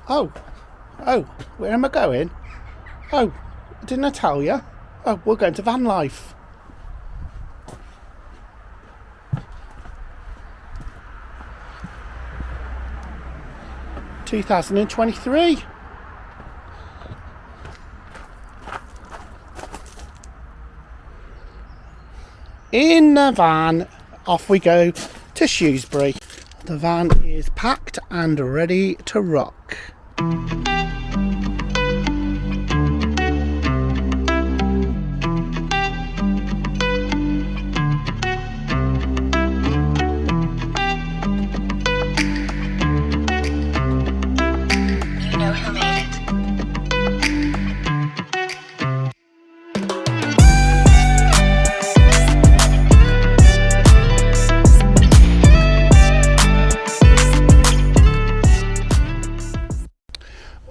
Oh, where am I going? Oh, didn't I tell you? Oh, we're going to van life. (2023). In the van, off we go to Shrewsbury. The van is packed and ready to rock.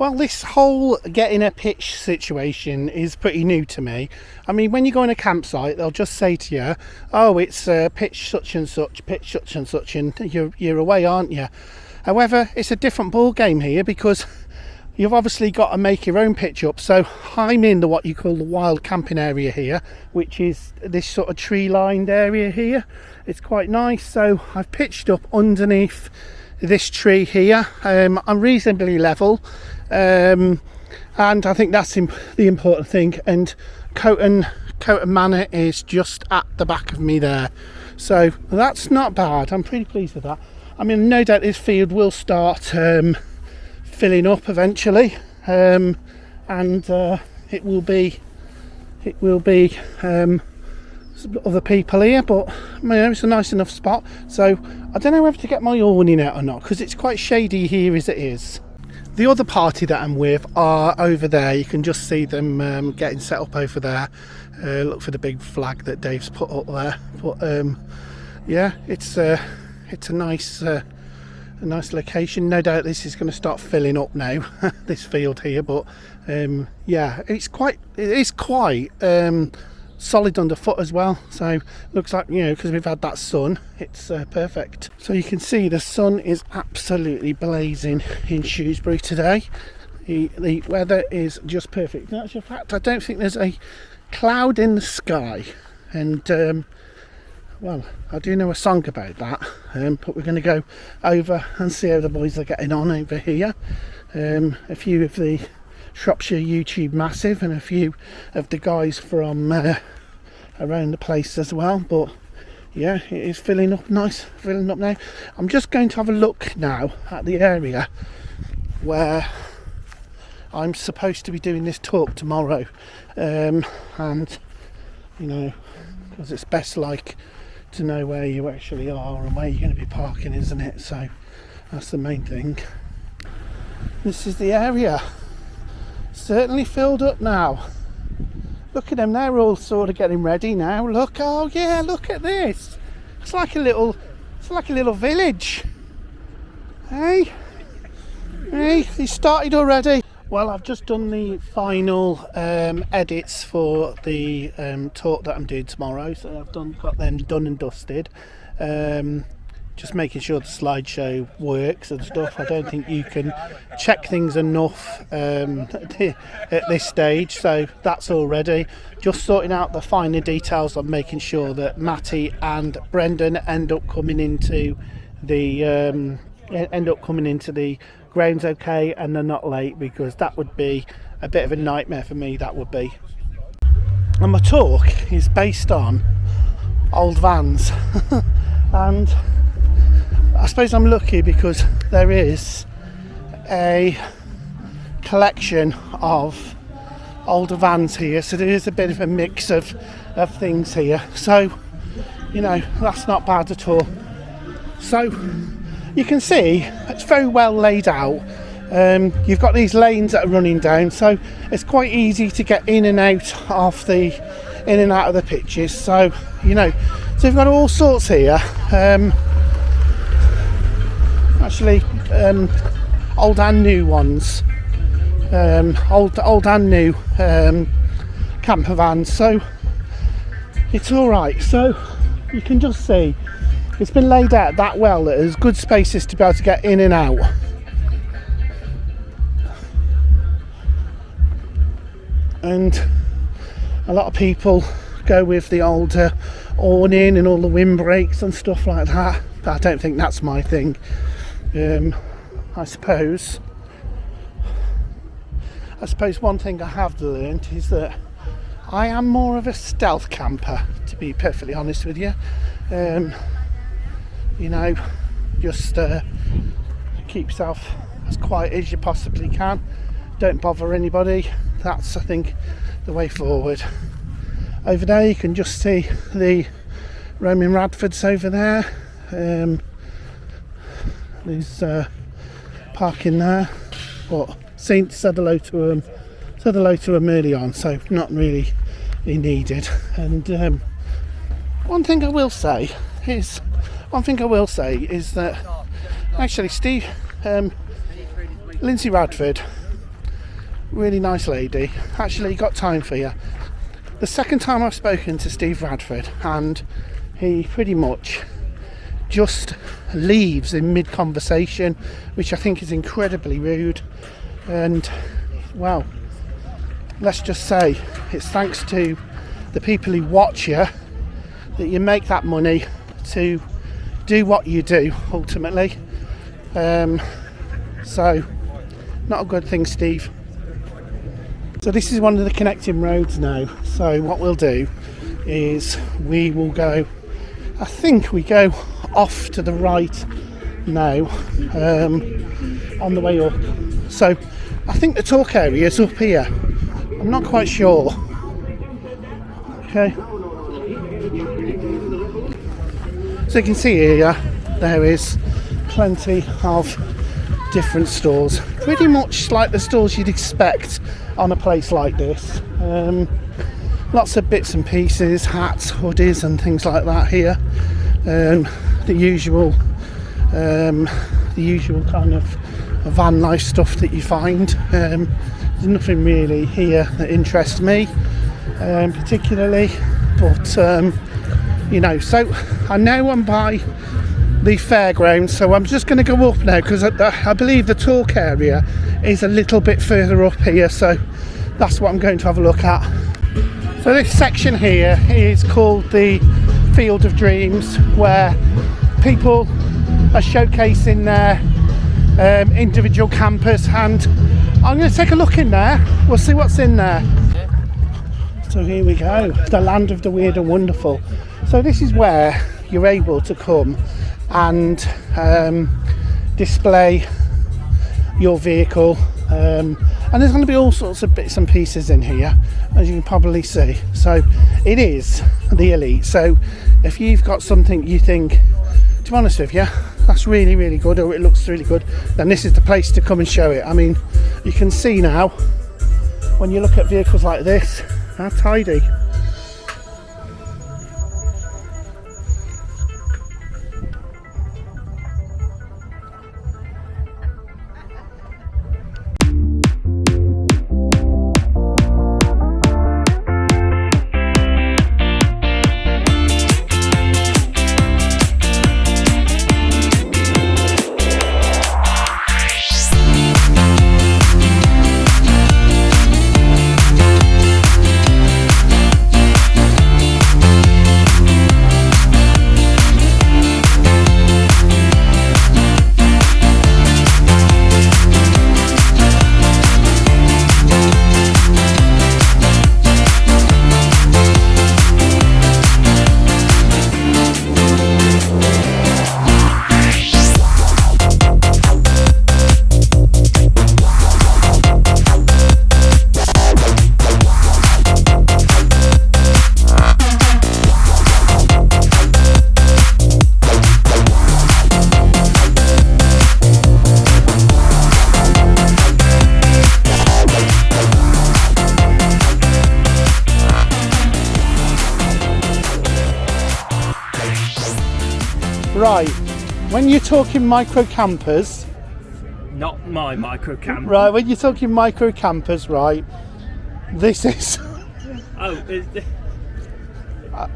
Well, this whole getting a pitch situation is pretty new to me. I mean, when you go on a campsite, they'll just say to you, oh, it's pitch such and such, and you're away, aren't you? However, it's a different ball game here because you've obviously got to make your own pitch up. So I'm in what you call the wild camping area here, which is this sort of tree-lined area here. It's quite nice. So I've pitched up underneath this tree here. I'm reasonably level. And I think that's the important thing. And Coton Manor is just at the back of me there, so that's not bad. I'm pretty pleased with that. I mean, no doubt this field will start filling up eventually, and it will be other people here, but you know, it's a nice enough spot. So I don't know whether to get my awning out or not because it's quite shady here as it is. The other party that I'm with are over there. You can just see them getting set up over there. Look for the big flag that Dave's put up there. But yeah, it's a nice location. No doubt this is going to start filling up now, this field here. But yeah, it is quite solid underfoot as well. So looks like, you know, because we've had that sun, it's perfect. So you can see the sun is absolutely blazing in Shrewsbury today. The weather is just perfect. In actual fact, I don't think there's a cloud in the sky, and well, I do know a song about that, but we're going to go over and see how the boys are getting on over here. A few of the Shropshire YouTube Massive and a few of the guys from around the place as well. But yeah, it is filling up now. I'm just going to have a look now at the area where I'm supposed to be doing this talk tomorrow, and you know, because it's best like to know where you actually are and where you're going to be parking, isn't it? So that's the main thing. This is the area. Certainly filled up now. Look at them, they're all sort of getting ready now. Look, oh yeah, look at this. It's like a little village. Hey, he started already. Well, I've just done the final edits for the talk that I'm doing tomorrow, so I've got them done and dusted. Just making sure the slideshow works and stuff. I don't think you can check things enough at this stage, so that's all ready. Just sorting out the finer details on making sure that Matty and Brendan end up coming into the grounds okay and they're not late, because that would be a bit of a nightmare for me, that would be. And my talk is based on old vans and I suppose I'm lucky because there is a collection of older vans here, so there is a bit of a mix of things here, so you know, that's not bad at all. So you can see it's very well laid out. You've got these lanes that are running down, so it's quite easy to get in and out of the pitches. So you know, so you've got all sorts here. Actually, old and new ones, old and new camper vans. So it's all right. So you can just see it's been laid out that well that there's good spaces to be able to get in and out. and a lot of people go with the older awning and all the windbreaks and stuff like that, but I don't think that's my thing. I suppose one thing I have learned is that I am more of a stealth camper, to be perfectly honest with you. You know, just keep yourself as quiet as you possibly can. Don't bother anybody. That's, I think, the way forward. Over there you can just see the Roman Radfords over there. There's parking there, but said hello to them early on, so not really needed. And one thing I will say is that actually Lindsay Radford, really nice lady, actually got time for you. The second time I've spoken to Steve Radford, and he pretty much just leaves in mid-conversation, which I think is incredibly rude. And, well, let's just say it's thanks to the people who watch you that you make that money to do what you do, ultimately. So, not a good thing, Steve. So this is one of the connecting roads now. So what we'll do is we will go, I think we go off to the right now, on the way up. So I think the talk area is up here. I'm not quite sure. Okay. So you can see here, there is plenty of different stores. Pretty much like the stores you'd expect on a place like this. Lots of bits and pieces, hats, hoodies and things like that here. The usual kind of van life stuff that you find. There's nothing really here that interests me particularly, but you know, so I know I'm by the fairgrounds, so I'm just going to go up now because I believe the talk area is a little bit further up here, so that's what I'm going to have a look at. So this section here is called the Field of Dreams, where people are showcasing their individual campers, and I'm going to take a look in there. We'll see what's in there. So here we go, the land of the weird and wonderful. So this is where you're able to come and display your vehicle, and there's going to be all sorts of bits and pieces in here, as you can probably see. So it is the elite. So if you've got something you think, to be honest with you, that's really, really good, or it looks really good, then this is the place to come and show it. I mean, you can see now when you look at vehicles like this, how tidy. Right, when you're talking micro campers, not my micro camper. Right, when you're talking micro campers, right, this is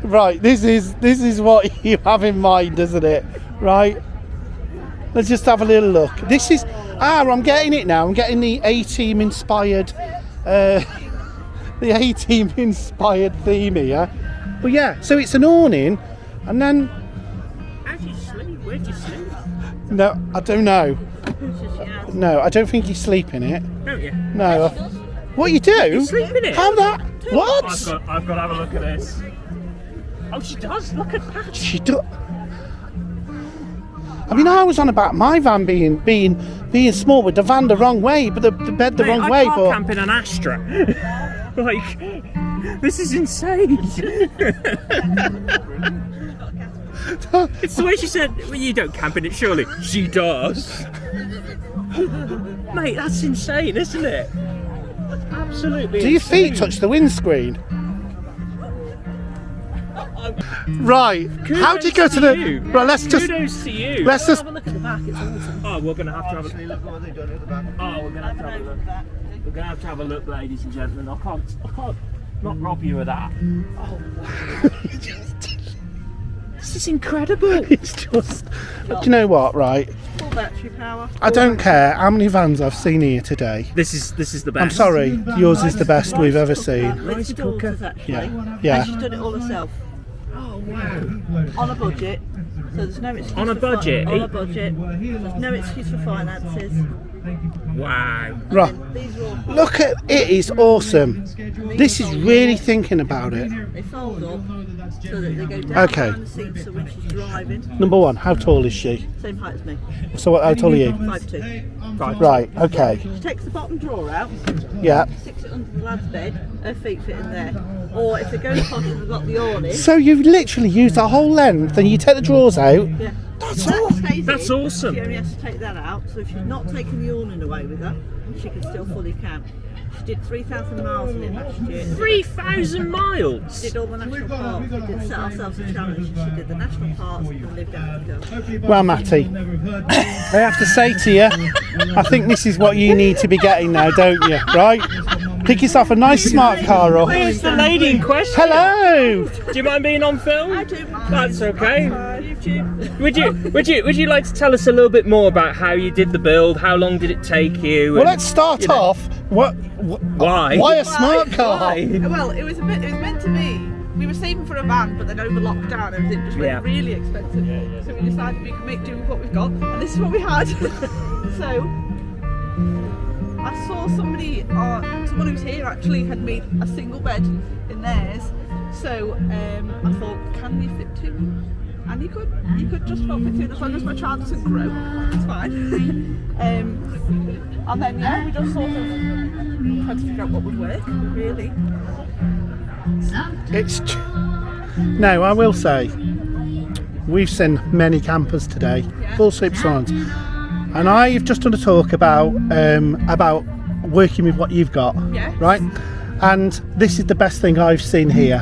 right, this is what you have in mind, isn't it? Right, let's just have a little look. This is I'm getting it now. I'm getting the A-Team inspired the A-Team inspired theme here. But yeah, so it's an awning, and then... How do you sleep? Where do you sleep? No, I don't know. No, I don't think you sleep in it. Don't you? No. What you do? You sleep in it? How that? What? I've got to have a look at this. Oh, she does. Look at that. She do. I mean, I was on about my van being small with the van the wrong way, but the bed the wrong way. I But camp in an Astra. Like, this is insane. It's the way she said, well, you don't camp in it, surely. She does. Mate, that's insane, isn't it? That's absolutely do your insane. feet touch the windscreen? Right. How do you go to the? you. Right. Let's just. Kudos to you. Let's just. Have a look at the back, it's awesome. Oh, we're going to have to have a look. Oh, we're going to have to have a look. We're going to have a look, ladies and gentlemen. I can't not rob you of that. Oh, wow. This is incredible. It's just. Do you know what? Right. Full battery power. I don't care how many vans I've seen here today. This is the best. I'm sorry. Yours is the best we've ever seen. It's the daughter's actually. Yeah. Yeah. And she's done it all herself. Oh, wow. On a budget. So there's no excuse On a for budget? On a budget. There's no excuse for finances. Wow. Right. These are all Look at it. Is awesome. This is really thinking about it. they fold up so that they go down Okay. behind the seats, so when she's driving, Number one. How tall is she? same height as me. So how tall are you? 5'2". Right. Okay. She takes the bottom drawer out, Yeah. sticks it under the lad's bed, her feet fit in there. Or if they're going posh and they've got the awning, So you literally use the whole length, and you take the drawers out. yeah. That's That all. stays That's in. awesome. She only has to take that out, so if she's not taking the awning away with her, she can still fully camp. She did 3,000 miles in it last year. 3,000 miles. Did all the national parks. We did set ourselves a challenge. She did the national parks and lived out of the Well, Matty, I have to say to you, I think this is what you need to be getting now, don't you? Right? Pick yourself a nice smart car up. Where's the lady in question? Hello. Do you mind being on film? I do mind. That's okay. YouTube. Would you like to tell us a little bit more about how you did the build? How long did it take you? Well, and, let's start you know, off. Why Why? a smart car? Why? Well, it was meant to be. We were saving for a van, but then over lockdown, everything just went Yeah. really expensive. So we decided we could make do with what we've got, and this is what we had. So I saw somebody, someone who's here actually had made a single bed in theirs. So I thought, can we fit two? And you could just not fit two as long as my child doesn't grow. It's fine. And then yeah, we just sort of tried to figure out what would work, really. No, I will say, we've seen many campers today, full slips on, and I've just done a talk about working with what you've got, Yes. right? And this is the best thing I've seen here,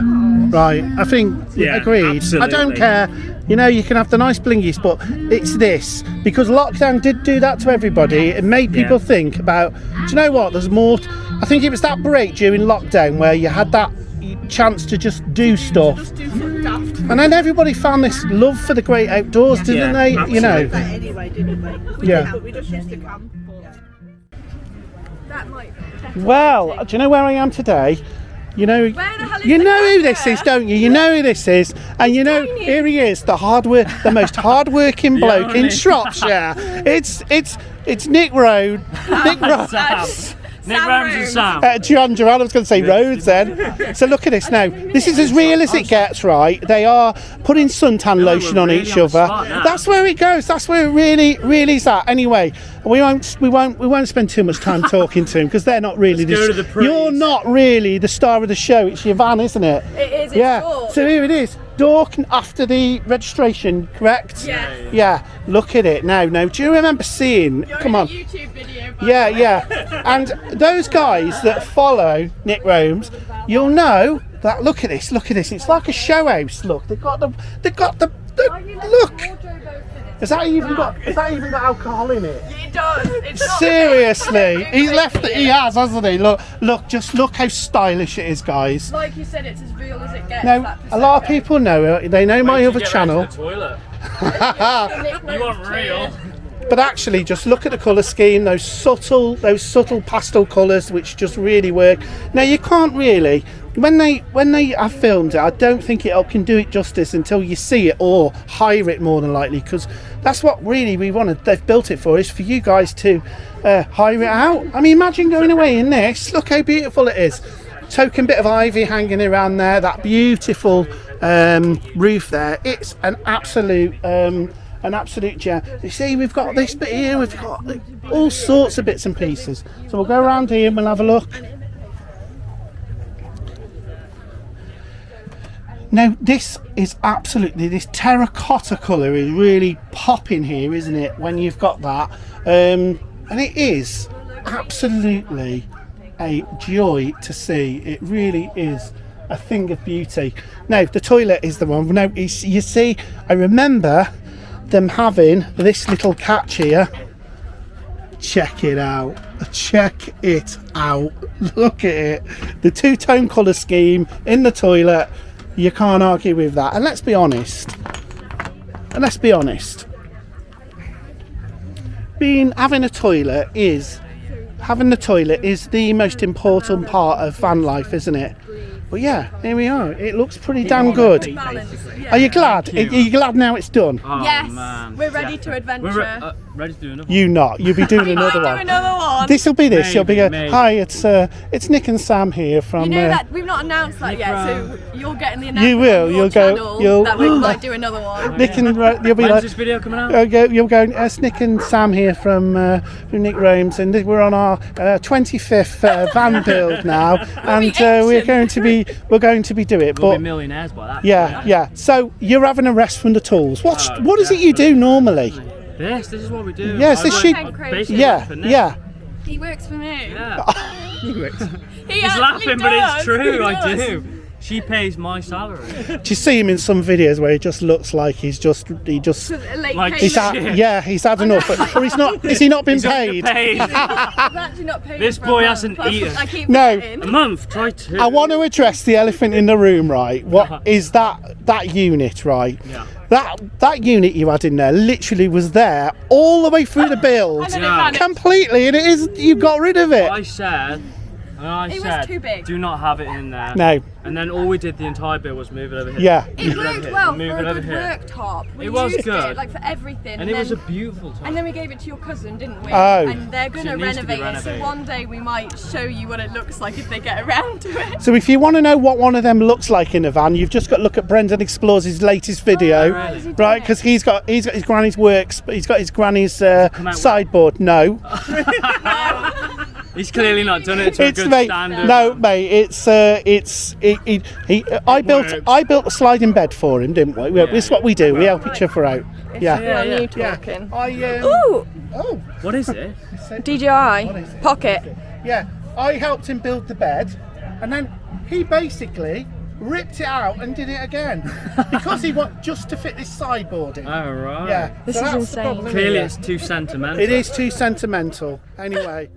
right? I think, Yeah, agreed. absolutely. I don't care, you know, you can have the nice blingies, but it's this, because lockdown did do that to everybody. It made people think about, do you know what, there's more, I think it was that break during lockdown where you had that chance to just do stuff. Just do something daft. And then everybody found this love for the great outdoors, didn't Yeah, they? You know. absolutely. that anyway, didn't we? We Yeah. did, but we just used to camp. That might. Well, do you know where I am today? You know, Where the hell is you the know who this camper? is, don't you? You know who this is, and you know here he is, the most hard-working bloke in Shropshire. It's Nic Road, Nic Roams. Nic Roams and Sam. John Gerard, I was going to say roads then. So look at this now. This is as real as it gets, right? They are putting suntan lotion on really each on the other. spot now. That's where it goes. That's where it really is at. Anyway, we won't spend too much time talking to him because they're not really. Let's go to the praise. You're not really the star of the show. It's your van, isn't it? It is. It's Yeah. short. So here it is. Dork after the registration, correct? Yeah. Yeah. Look at it now. Now, do you remember seeing? Come on. YouTube video. Yeah. And those guys that follow Nic Roams, you'll know that. Look at this. It's like a show house. Look, they've got the look. Has that even got alcohol in it? It does. It's not Seriously, he has, hasn't he? Look, just look how stylish it is, guys. like you said. It's as real as it gets. Now, a lot of people know it. They know my other channel. You want real? But actually, just look at the colour scheme, those subtle pastel colours, which just really work. Now you can't really, when they have filmed it, I don't think it can do it justice until you see it or hire it, more than likely, because that's what really we wanted. They've built it for, is for you guys to hire it out. I mean, imagine going away in this. Look how beautiful it is. Token bit of ivy hanging around there. That beautiful roof there. It's an absolute gem. You see, we've got this bit here. We've got all sorts of bits and pieces. So we'll go around here and we'll have a look. Now, this terracotta colour is really popping here, isn't it? When you've got that, and it is absolutely a joy to see. It really is a thing of beauty. Now, the toilet is the one. Now, you see, I remember them having this little catch here. Check it out. Check it out. Look at it. The two-tone colour scheme in the toilet. You can't argue with that. And let's be honest. Having the toilet is the most important part of van life, isn't it? But yeah, here we are. It looks pretty damn good. Are you glad? Are you glad now it's done? Oh, yes, man. We're ready to adventure. We're ready to do another one. You not. You'll be doing another one. Another one. This'll be this. You'll be going, Maybe. hi, it's Nic and Sam here from... You know that we've not announced that yet, so you're getting the announcement You will. on your You'll go. channel You'll. that we might do another one. Nic and you'll be When's like. this video coming out? You'll go. It's Nic and Sam here from Nic Roams, and we're on our 25th van build now, and we're going to be doing it. We'll But be millionaires by that. yeah. So you're having a rest from the tools. What is it you do normally? This is what we do. Yes, this sheep. Basically Yeah, for Nic. yeah. He works for me. Yeah. He's laughing, but it's true. I do. She pays my salary. Do you see him in some videos where he just looks like he just Like he's had enough, or he's not. Is he not been paid? I've actually not paid. This for boy a hasn't month. eaten. I keep No. forgetting. A month, try two. I want to address the elephant in the room, right? What is that unit, right? Yeah. That unit you had in there literally was there all the way through the build, And then it Yeah. vanished. completely, and you got rid of it. I said, It was too big. do not have it in there. No, And then all we did the entire bit was move it over here. yeah. It worked well Move for it a over good here. worktop. We It was used good. it like for everything. And it was a beautiful time. And then we gave it to your cousin, didn't we? Oh. And they're going So to it needs to be renovate it. So renovated. one day we might show you what it looks like if they get around to it. So if you want to know what one of them looks like in a van, you've just got to look at Brendan Explores his latest video, Oh, right. Is he doing right? it? Because he's got his granny's works, he's got his granny's out sideboard. No, He's clearly not done it to a it's good mate. standard. No, mate. I built a sliding bed for him, didn't we? This is what we do. We help each other out. Yeah. Yeah. You talking. Ooh, Oh, What is it? DJI Pocket. yeah. I helped him build the bed, and then he basically ripped it out and did it again because he wanted just to fit this sideboard in. Oh, right. Yeah, This so is that's the insane. problem, isn't Clearly it? it's too sentimental. It is too sentimental. Anyway.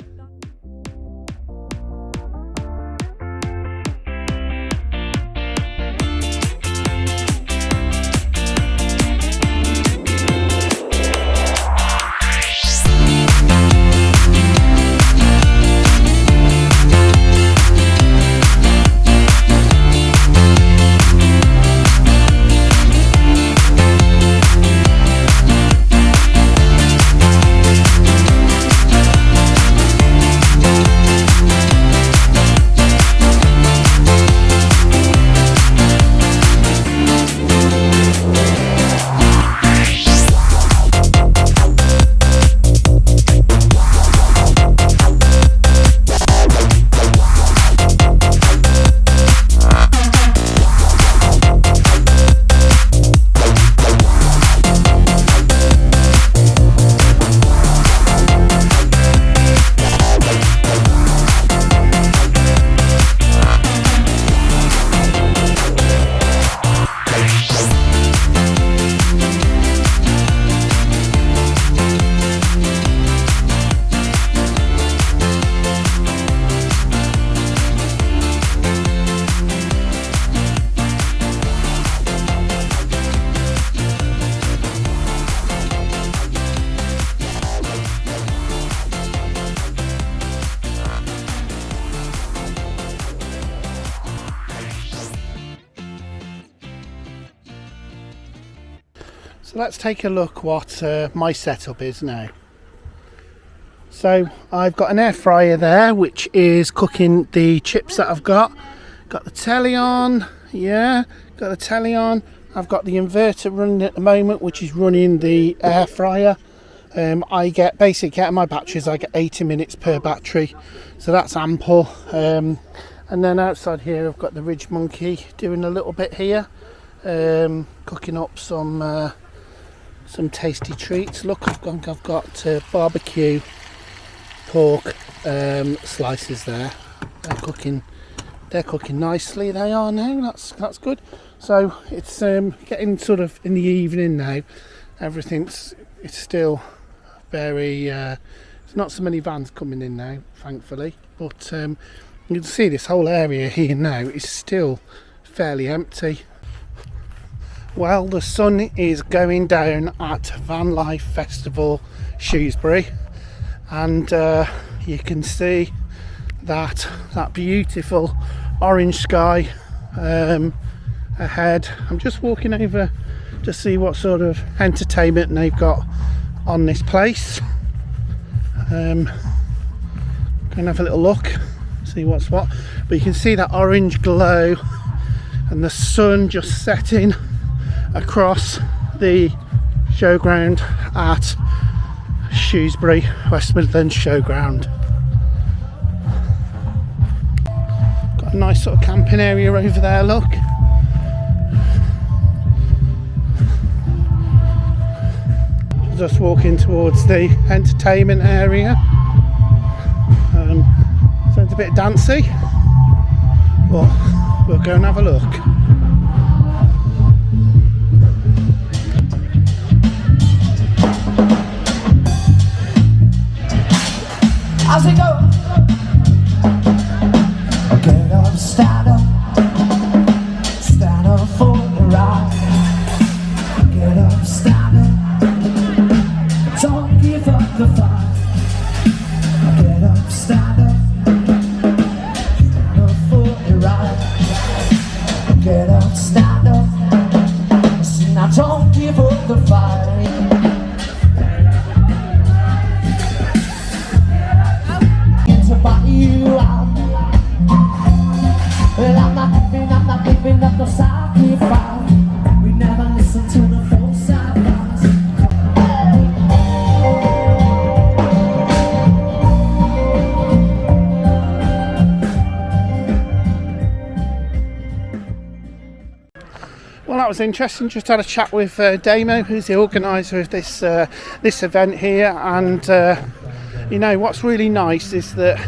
So let's take a look what my setup is now. So I've got an air fryer there which is cooking the chips that I've got. Got the telly on, yeah, got the telly on. I've got the inverter running at the moment which is running the air fryer. I get basically out of my batteries I get 80 minutes per battery, so that's ample. And then outside here I've got the Ridge Monkey doing a little bit here, cooking up some tasty treats. Look, I've got barbecue pork slices there. They're cooking nicely. They are now. That's good. So it's getting sort of in the evening now. It's still very. There's not so many vans coming in now, thankfully. But you can see this whole area here now is still fairly empty. Well, the sun is going down at Van Life Festival Shrewsbury, and you can see that beautiful orange sky ahead. I'm just walking over to see what sort of entertainment they've got on this place. Gonna have a little look, see what's what. But you can see that orange glow and the sun just setting across the showground at Shrewsbury, West Midlands Showground. Got a nice sort of camping area over there, look. Just walking towards the entertainment area. So it's a bit dancey, but we'll go and have a look. How's it go? Get up, stand up for the ride. Get up, stand up, don't give up the fight. Get up, stand up for the ride. Get up, stand up, now don't give up the fight. You out. Well, I'm not giving up no sacrifice. We never listen to the false advice. Well, that was interesting. Just had a chat with Damo, who's the organiser of this event here, and you know what's really nice is that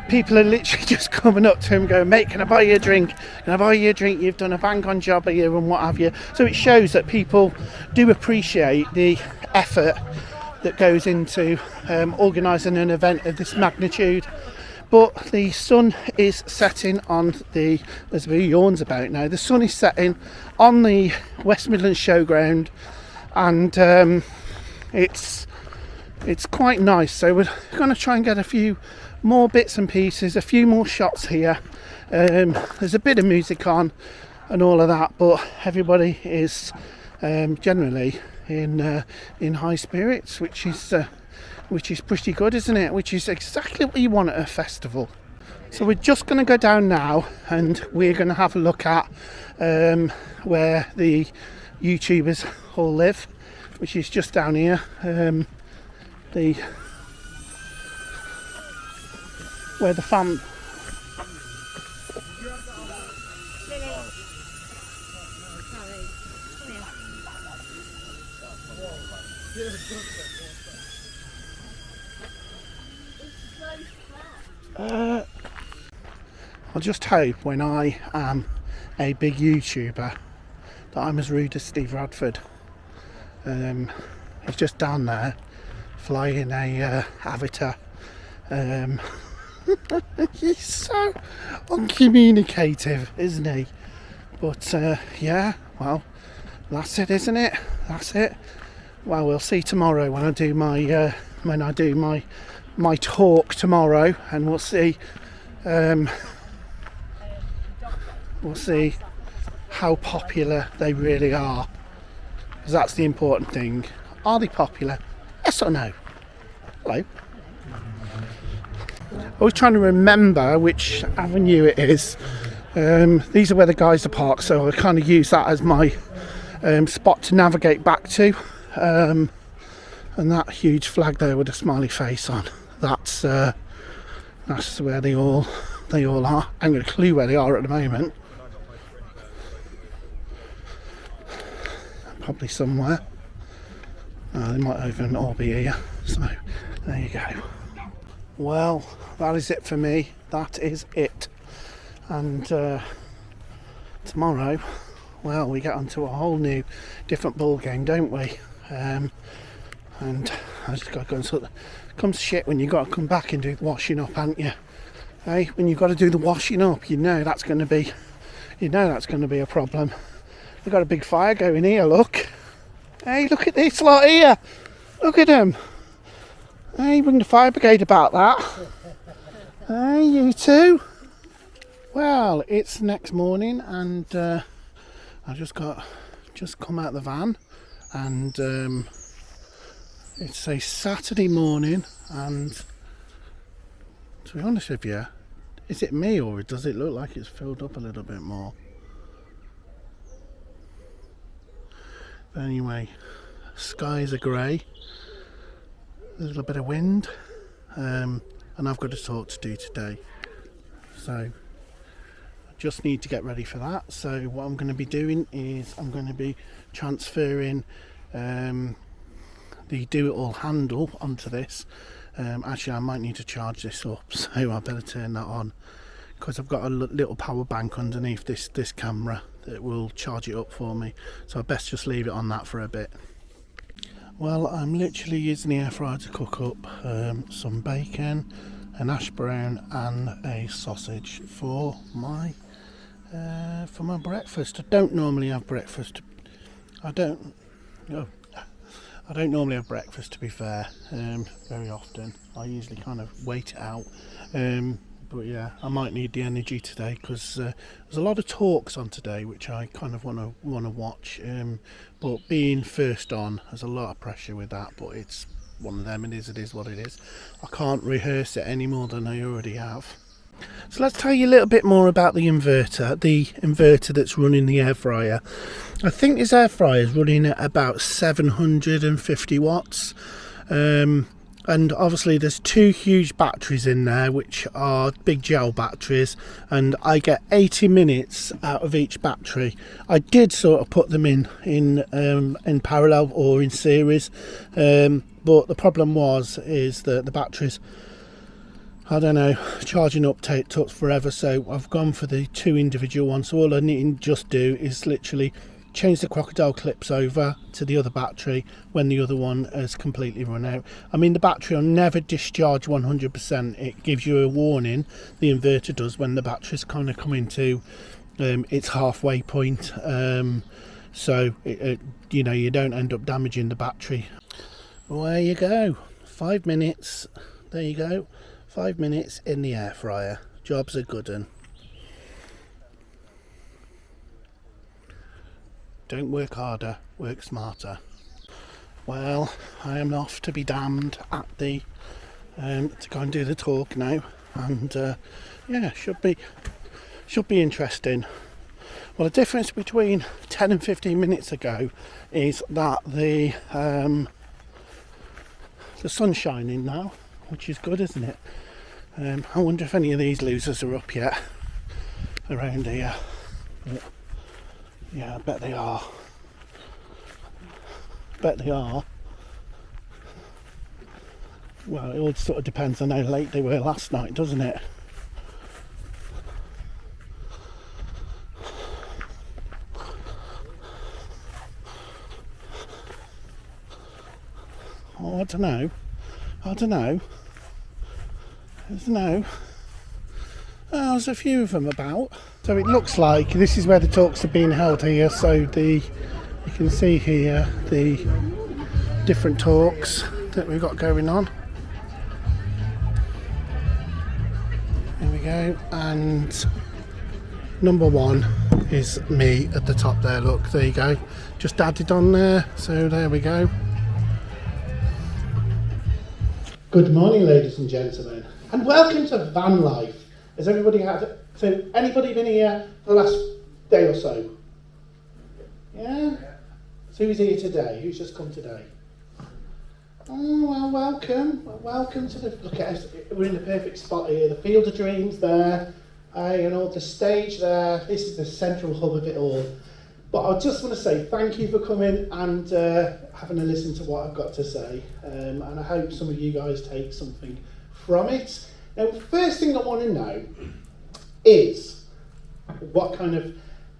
people are literally just coming up to him going, mate, can I buy you a drink? Can I buy you a drink? You've done a bang on job here and what have you. So it shows that people do appreciate the effort that goes into organising an event of this magnitude. But the sun is setting on the, there's a few yawns about now, the sun is setting on the West Midlands Showground, and it's quite nice. So we're going to try and get a few more bits and pieces, a few more shots here. There's a bit of music on and all of that, but everybody is generally in high spirits, which is pretty good, isn't it? Which is exactly what you want at a festival. So we're just going to go down now, and we're going to have a look at where the YouTubers all live, which is just down here. Where the fan. I just hope when I am a big YouTuber that I'm as rude as Steve Radford. He's just down there flying a Avatar. He's so uncommunicative, isn't he? But yeah, well, that's it, isn't it? That's it. Well, we'll see tomorrow when I do my talk tomorrow, and we'll see how popular they really are. because that's the important thing. Are they popular? Yes or no? Hello. Always trying to remember which avenue it is. These are where the guys are parked, so I kind of use that as my spot to navigate back to. And that huge flag there with a smiley face on, that's where they all are. I haven't got a clue where they are at the moment. Probably somewhere. They might even all be here. So there you go. Well, that is it for me. That is it. And tomorrow, well, we get onto a whole new, different ball game, don't we? And I just got to go and sort of, comes shit when you got to come back and do the washing up, haven't you? Hey, when you've got to do the washing up, you know that's going to be a problem. We've got a big fire going here. Look. Hey, look at this lot here. Look at them. Hey, bring the fire brigade about that. Hey, you two. Well, it's the next morning, and I just come out of the van, and it's a Saturday morning, and to be honest with you, is it me or does it look like it's filled up a little bit more? But anyway, skies are grey, a little bit of wind, and I've got a talk to do today, so I just need to get ready for that. So what I'm going to be doing is I'm going to be transferring the do-it-all handle onto this. Actually, I might need to charge this up, so I better turn that on, because I've got a little power bank underneath this camera that will charge it up for me, so I best just leave it on that for a bit. Well, I'm literally using the air fryer to cook up some bacon, an hash brown and a sausage for my breakfast. I don't normally have breakfast. I don't normally have breakfast, to be fair, very often. I usually kind of wait it out. But yeah, I might need the energy today, because there's a lot of talks on today which I kind of want to watch. But being first on, there's a lot of pressure with that. But it's one of them. It is what it is. I can't rehearse it any more than I already have. So let's tell you a little bit more about the inverter that's running the air fryer. I think this air fryer is running at about 750 watts. And obviously there's two huge batteries in there, which are big gel batteries, and I get 80 minutes out of each battery. I did sort of put them in parallel or in series, but the problem is that the batteries, I don't know, charging up took forever, so I've gone for the two individual ones. So all I need to just do is literally change the crocodile clips over to the other battery when the other one has completely run out. I mean, the battery will never discharge 100%. It gives you a warning, the inverter does, when the battery's kind of coming to its halfway point, so you know, you don't end up damaging the battery. Well, there you go, 5 minutes, there you go, 5 minutes in the air fryer. Job's a good one. Don't work harder, work smarter. Well, I am off to be damned at the to go and do the talk now, and yeah, should be interesting. Well, the difference between 10 and 15 minutes ago is that the sun's shining now, which is good, isn't it? I wonder if any of these losers are up yet around here. But yeah, I bet they are. Well, it all sort of depends on how late they were last night, doesn't it? Oh, I don't know. Oh, there's a few of them about. So it looks like this is where the talks are being held here. So you can see here the different talks that we've got going on. There we go. And number one is me at the top there. Look, there you go. Just added on there. So there we go. Good morning, ladies and gentlemen, and welcome to van life. Has everybody had? So anybody been here for the last day or so? Yeah. So who's here today? Who's just come today? Oh, well, welcome. Well, welcome to the. Look at us. We're in the perfect spot here. The Field of Dreams there. You know, the stage there. This is the central hub of it all. But I just want to say thank you for coming and having a listen to what I've got to say. And I hope some of you guys take something from it. Now, the first thing I want to know is what kind of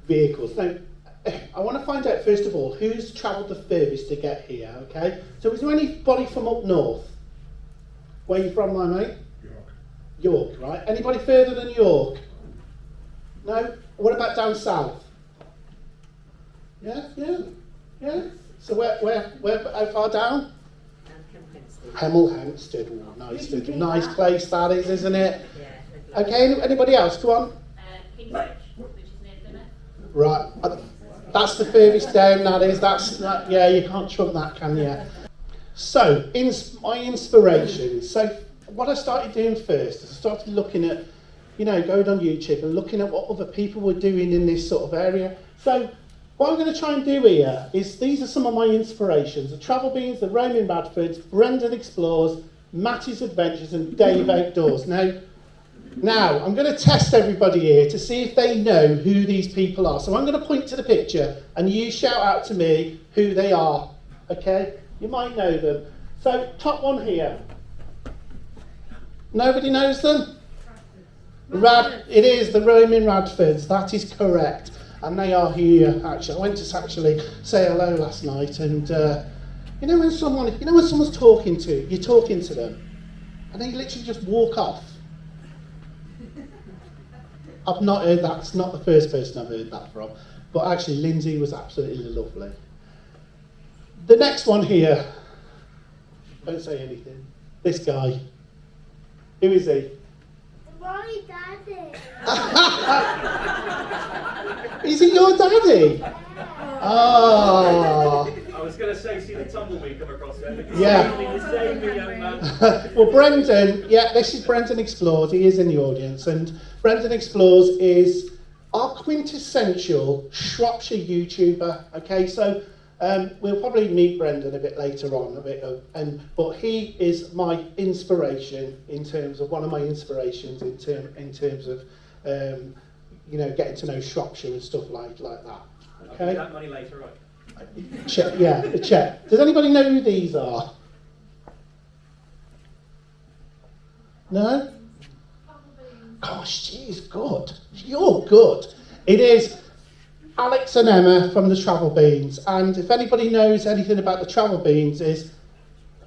vehicles. Now, I want to find out, first of all, who's travelled the furthest to get here, okay? So is there anybody from up north? Where are you from, my mate? York, right? Anybody further than York? No? What about down south? Yeah. So where how far down? Hemel Hempstead. Oh, nice place that is, isn't it? Yeah. Okay, anybody else? Come on. Kingsbridge, which is near Plymouth. Right. That's the furthest down, that is. Yeah, you can't trump that, can you? So, my inspiration. So, what I started doing first is I started looking at, going on YouTube and looking at what other people were doing in this sort of area. So, what I'm going to try and do here is, these are some of my inspirations. The Travel Beans, the Roaming Radfords, Brendan Explores, Matty's Adventures and Dave Outdoors. Now, I'm going to test everybody here to see if they know who these people are. So I'm going to point to the picture and you shout out to me who they are, okay? You might know them. So, top one here. Nobody knows them? It is the Roaming Radfords, that is correct. And they are here, actually. I went to actually say hello last night and, when someone's talking to, you're talking to them, and they literally just walk off. I've not heard that. It's not the first person I've heard that from. But actually, Lindsay was absolutely lovely. The next one here. Don't say anything. This guy. Who is he? My daddy. Is he your daddy? Yeah. Oh. I was going to say, see the tumbleweed come across there. But Yeah. Save me, young man. Well, Brendan, this is Brendan Explores. He is in the audience. And Brendan Explores is our quintessential Shropshire YouTuber. Okay, so we'll probably meet Brendan a bit later on, but he is my inspiration in terms of one of my inspirations in terms of getting to know Shropshire and stuff like that. Okay. I'll give that money later, right? Check. Does anybody know who these are? No? Gosh, she's good. You're good. It is Alex and Emma from the Travel Beans. And if anybody knows anything about the Travel Beans, they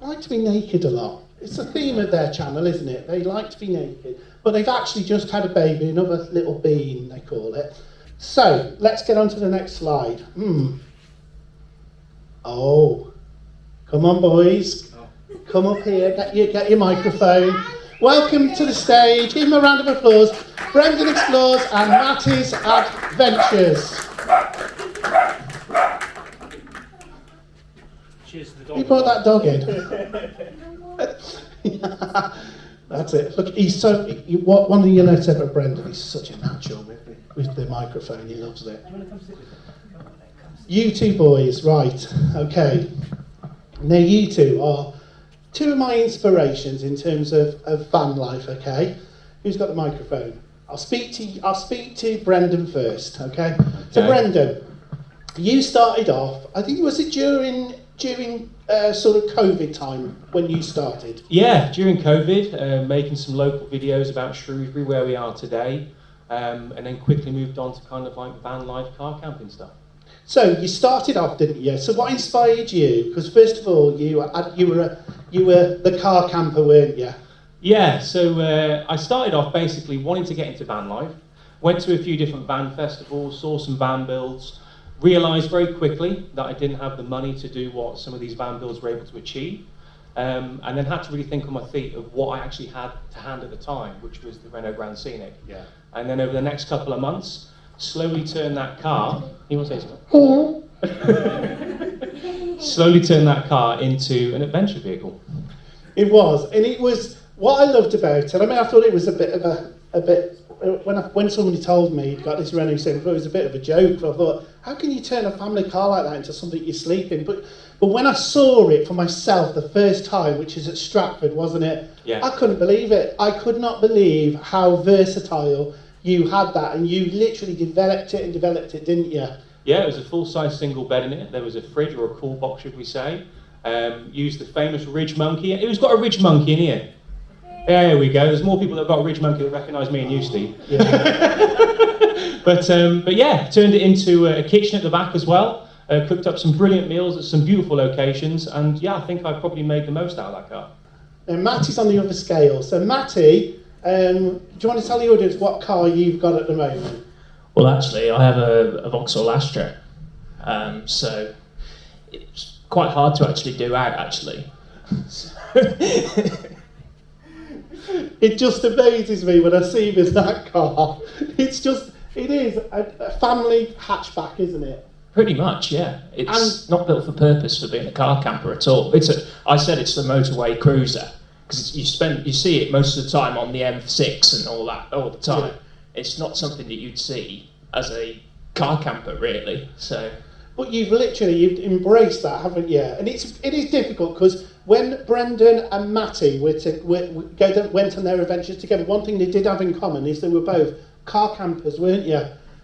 like to be naked a lot. It's the theme of their channel, isn't it? They like to be naked. But they've actually just had a baby, another little bean, they call it. So, let's get on to the next slide. Oh, come on, boys. Come up here, get your microphone. Welcome to the stage. Give them a round of applause. Brendan Explores and Matty's Adventures. Cheers to the dog. You brought that dog in. That's it. Look, he's one thing you notice about Brendan, he's such a natural with the microphone. He loves it. You two boys, right? Okay. Now you two are two of my inspirations in terms of van life. Okay. Who's got the microphone? I'll speak to Brendan first. Okay. So Brendan, you started off. I think was it during sort of COVID time when you started? Yeah, during COVID, making some local videos about Shrewsbury, where we are today, and then quickly moved on to kind of like van life, car camping stuff. So you started off, didn't you? So what inspired you? Because first of all, you were the car camper, weren't you? Yeah. So I started off basically wanting to get into van life. Went to a few different van festivals, saw some van builds. Realised very quickly that I didn't have the money to do what some of these van builds were able to achieve, and then had to really think on my feet of what I actually had to hand at the time, which was the Renault Grand Scenic. Yeah. And then over the next couple of months, slowly turned that car. You want to say something? Slowly turned that car into an adventure vehicle. It was, and it was what I loved about it. I mean, I thought it was a bit when somebody told me he'd got this Renault 7, it was a bit of a joke. I thought, how can you turn a family car like that into something you sleep in? But when I saw it for myself the first time, which is at Stratford, wasn't it? Yeah. I couldn't believe it. I could not believe how versatile you had that, and you literally developed it, didn't you? Yeah, it was a full-size single bed in it. There was a fridge or a cool box, should we say. Used the famous Ridge Monkey. Who's got a Ridge Monkey in here? There we go. There's more people that have got a Ridge Monkey that recognise me and you, Steve. Yeah. But yeah, turned it into a kitchen at the back as well. Cooked up some brilliant meals at some beautiful locations. And yeah, I think I probably made the most out of that car. Now, Matty's on the other scale. So Matty, do you want to tell the audience what car you've got at the moment? Well, actually, I have a Vauxhall Astra, so it's quite hard to actually do out, actually. It just amazes me when I see him in that car. It is a family hatchback, isn't it? Pretty much, yeah. It's not built for purpose for being a car camper at all. I said it's the motorway cruiser, because you see it most of the time on the M6 and all that, all the time. Yeah. It's not something that you'd see as a car camper, really. So, but you've embraced that, haven't you? And it is difficult, because when Brendan and Matty went on their adventures together, one thing they did have in common is they were both car campers, weren't you?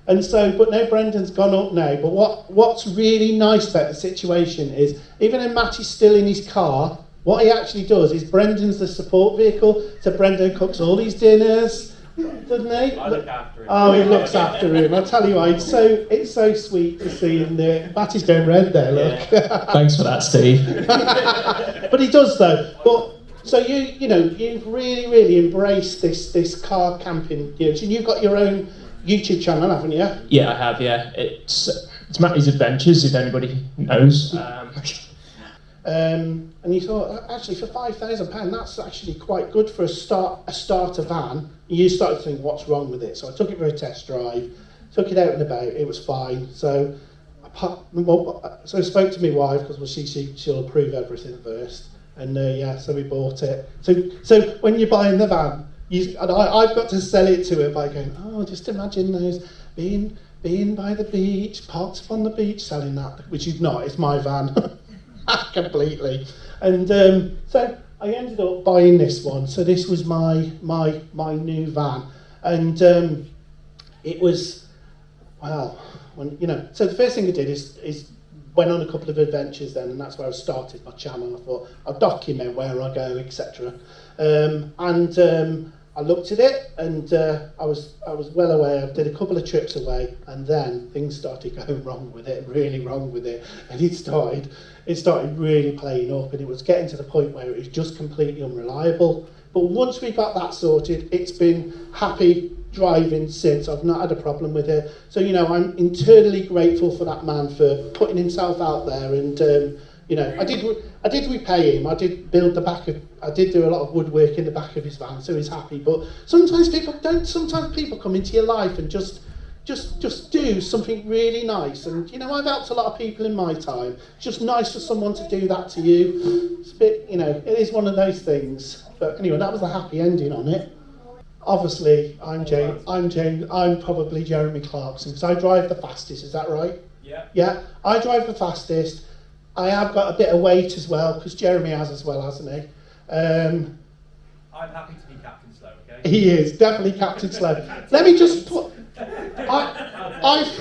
And so, but now Brendan's gone up now. But what's really nice about the situation is, even though Matty's still in his car, what he actually does is Brendan's the support vehicle. So Brendan cooks all his dinners, doesn't he? I look after him. Oh, he looks after him. I tell you what, it's so sweet to see him there. Matty's going red there, look. Yeah. Thanks for that, Steve. But he does though. But so you've really embraced this car camping. And you've got your own YouTube channel, haven't you? Yeah, I have. Yeah, it's Matty's Adventures, if anybody knows. And you thought, actually, for £5,000, that's actually quite good for a starter van. You started to think, what's wrong with it? So I took it for a test drive, took it out and about. It was fine. So I spoke to my wife, because she'll approve everything first. And so we bought it. So when you're buying the van, I've got to sell it to her by going, oh, just imagine those being by the beach, parked up on the beach, selling that, which is not. It's my van. Completely. And so I ended up buying this one. So this was my new van, and it was, well, so the first thing I did is went on a couple of adventures then, and that's where I started my channel. I thought I'll document where I go, etc. I looked at it, and I was well aware. I did a couple of trips away, and then things started going wrong with it, really wrong with it, and it started really playing up, and it was getting to the point where it was just completely unreliable. But once we got that sorted, it's been happy driving since. I've not had a problem with it. So I'm internally grateful for that man for putting himself out there, and I did repay him. I did build I did do a lot of woodwork in the back of his van, so he's happy. But sometimes people don't. Sometimes people come into your life and just do something really nice. And I've helped a lot of people in my time. It's just nice for someone to do that to you. It's a bit, it is one of those things. But anyway, that was the happy ending on it. Obviously, I'm probably Jeremy Clarkson, because I drive the fastest. Is that right? Yeah. Yeah, I drive the fastest. I have got a bit of weight as well, because Jeremy has as well, hasn't he? I'm happy to be Captain Slow, okay? He is, definitely Captain Slow. Let me just put... I've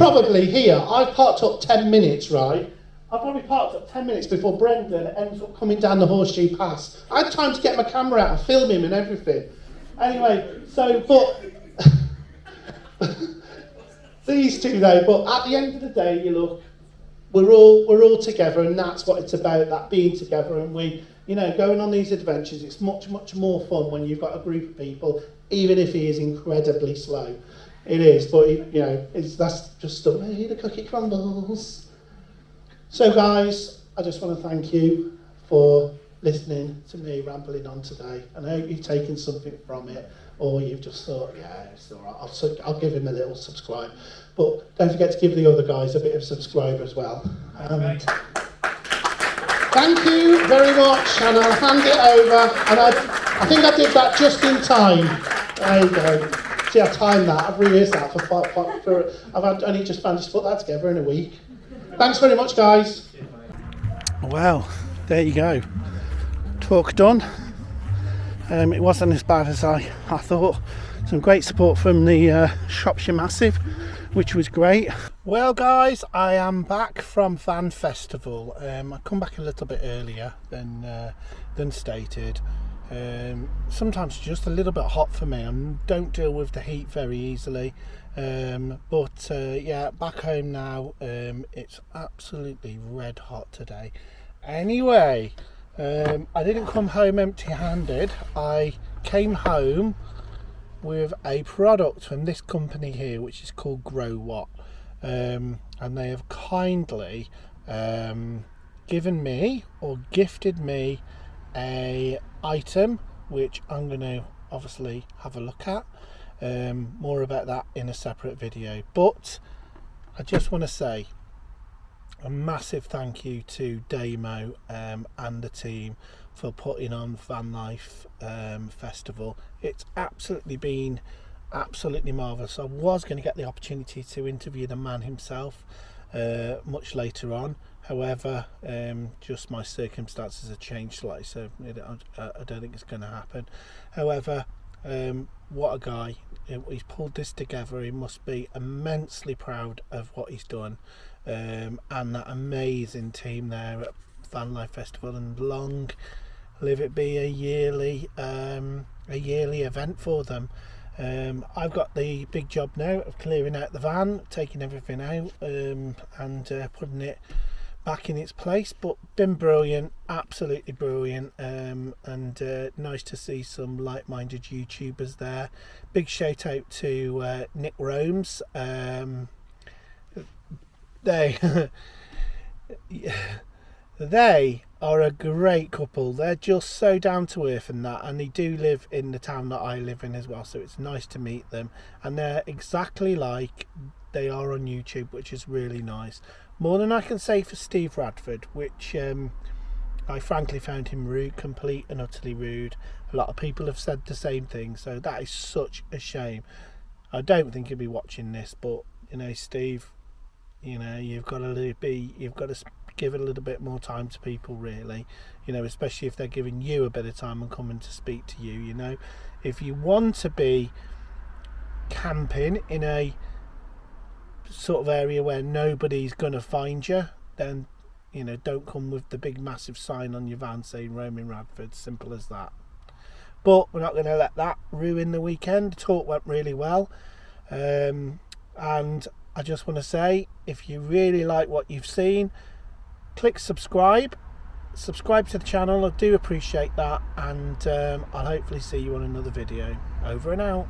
parked up 10 minutes, right? I probably parked up 10 minutes before Brendan ends up coming down the Horseshoe Pass. I had time to get my camera out and film him and everything. Anyway, these two though, but at the end of the day, we're all together, and that's what it's about, that being together. And we, going on these adventures, it's much more fun when you've got a group of people, even if he is incredibly slow. It is, but that's just the way the cookie crumbles. So guys, I just want to thank you for listening to me rambling on today, and I hope you've taken something from it. or you've just thought, yeah, it's all right, I'll give him a little subscribe. But don't forget to give the other guys a bit of subscribe as well. Thank you very much, and I'll hand it over. And I think I did that just in time. There you go. See, I timed that. I've rehearsed that I've only just managed to put that together in a week. Thanks very much, guys. Well, there you go. Talk done. It wasn't as bad as I thought. Some great support from the Shropshire Massive, which was great. Well guys, I am back from Van Festival. I come back a little bit earlier than stated. Sometimes just a little bit hot for me. I don't deal with the heat very easily. Yeah, back home now. It's absolutely red hot today. Anyway, I didn't come home empty-handed. I came home with a product from this company here, which is called Growatt, and they have kindly given me or gifted me a item which I'm going to obviously have a look at. More about that in a separate video, but I just want to say a massive thank you to Damo and the team for putting on Van Life Festival. It's absolutely been absolutely marvellous. I was going to get the opportunity to interview the man himself much later on. However, just my circumstances have changed slightly, so I don't think it's going to happen. However, what a guy. He's pulled this together. He must be immensely proud of what he's done, and that amazing team there at Van Life Festival, and long live it be a yearly event for them. I've got the big job now of clearing out the van, taking everything out, and putting it back in its place. But been brilliant, absolutely brilliant, and nice to see some like-minded YouTubers there. Big shout out to Nic Roams. They are a great couple. They're just so down to earth and that, and they do live in the town that I live in as well, so it's nice to meet them. And they're exactly like they are on YouTube, which is really nice. More than I can say for Steve Radford, which I frankly found him rude, complete and utterly rude. A lot of people have said the same thing, so that is such a shame. I don't think he'll be watching this, but you know, Steve, you know, you've got to give it a little bit more time to people, really, you know, especially if they're giving you a bit of time and coming to speak to you. You know, if you want to be camping in a sort of area where nobody's gonna find you, then, you know, don't come with the big massive sign on your van saying roaming Radford. Simple as that. But we're not going to let that ruin the weekend. The talk went really well, and I just want to say, if you really like what you've seen, click subscribe to the channel. I do appreciate that, and I'll hopefully see you on another video. Over and out.